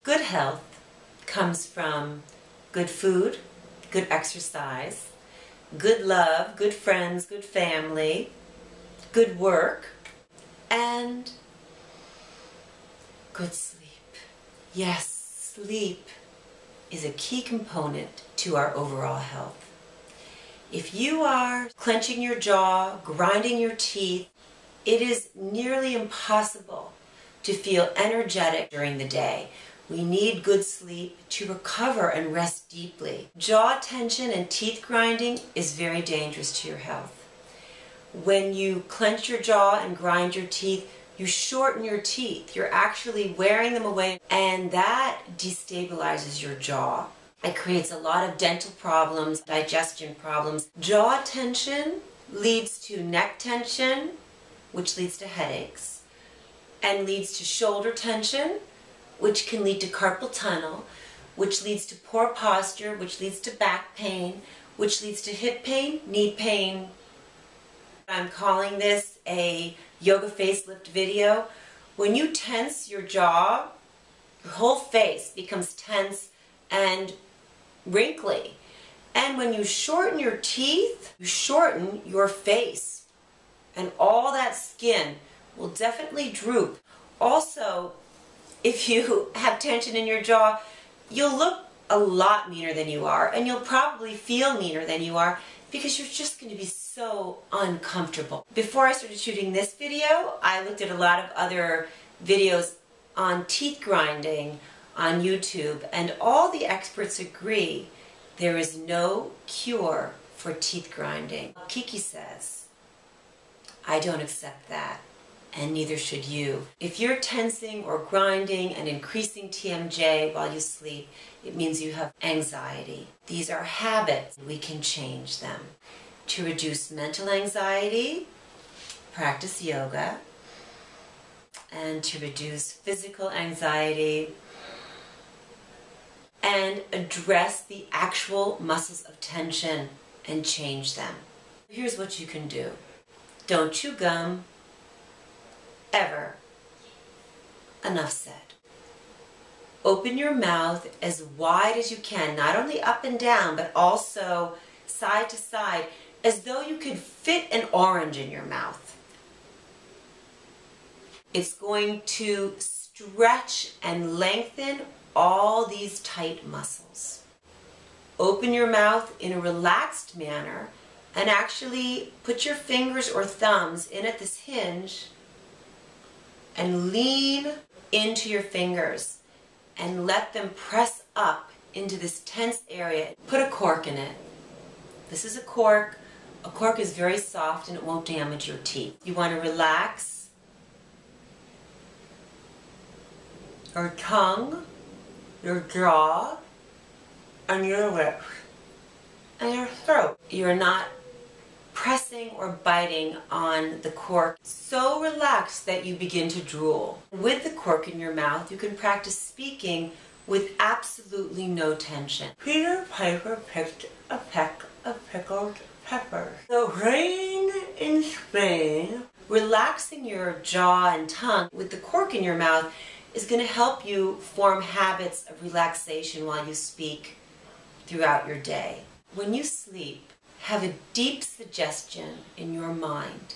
Good health comes from good food, good exercise, good love, good friends, good family, good work, and good sleep. Yes, sleep is a key component to our overall health. If you are clenching your jaw, grinding your teeth, it is nearly impossible to feel energetic during the day. We need good sleep to recover and rest deeply. Jaw tension and teeth grinding is very dangerous to your health. When you clench your jaw and grind your teeth, you shorten your teeth. You're actually wearing them away, and that destabilizes your jaw. It creates a lot of dental problems, digestion problems. Jaw tension leads to neck tension, which leads to headaches, and leads to shoulder tension, which can lead to carpal tunnel, which leads to poor posture, which leads to back pain, which leads to hip pain, knee pain. I'm calling this a yoga facelift video. When you tense your jaw, your whole face becomes tense and wrinkly. And when you shorten your teeth, you shorten your face. And all that skin will definitely droop. Also, if you have tension in your jaw, you'll look a lot meaner than you are, and you'll probably feel meaner than you are because you're just going to be so uncomfortable. Before I started shooting this video, I looked at a lot of other videos on teeth grinding on YouTube, and all the experts agree there is no cure for teeth grinding. Kiki says, I don't accept that, and neither should you. If you're tensing or grinding and increasing TMJ while you sleep, it means you have anxiety. These are habits. We can change them. To reduce mental anxiety, practice yoga. And to reduce physical anxiety and address the actual muscles of tension and change them. Here's what you can do. Don't chew gum, ever. Enough said. Open your mouth as wide as you can, not only up and down, but also side to side, as though you could fit an orange in your mouth. It's going to stretch and lengthen all these tight muscles. Open your mouth in a relaxed manner and actually put your fingers or thumbs in at this hinge and lean into your fingers and let them press up into this tense area. Put a cork in it. This is a cork. A cork is very soft and it won't damage your teeth. You want to relax your tongue, your jaw, and your lips, and your throat. You're not pressing or biting on the cork. So relaxed that you begin to drool. With the cork in your mouth, you can practice speaking with absolutely no tension. Peter Piper picked a peck of pickled peppers. The rain in Spain. Relaxing your jaw and tongue with the cork in your mouth is going to help you form habits of relaxation while you speak throughout your day. When you sleep, have a deep suggestion in your mind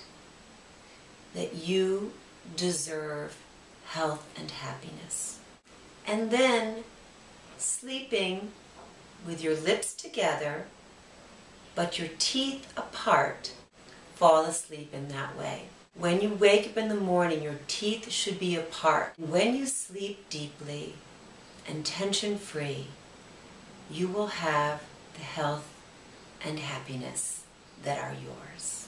that you deserve health and happiness. And then, sleeping with your lips together, but your teeth apart, fall asleep in that way. When you wake up in the morning, your teeth should be apart. When you sleep deeply and tension-free, you will have the health and happiness that are yours.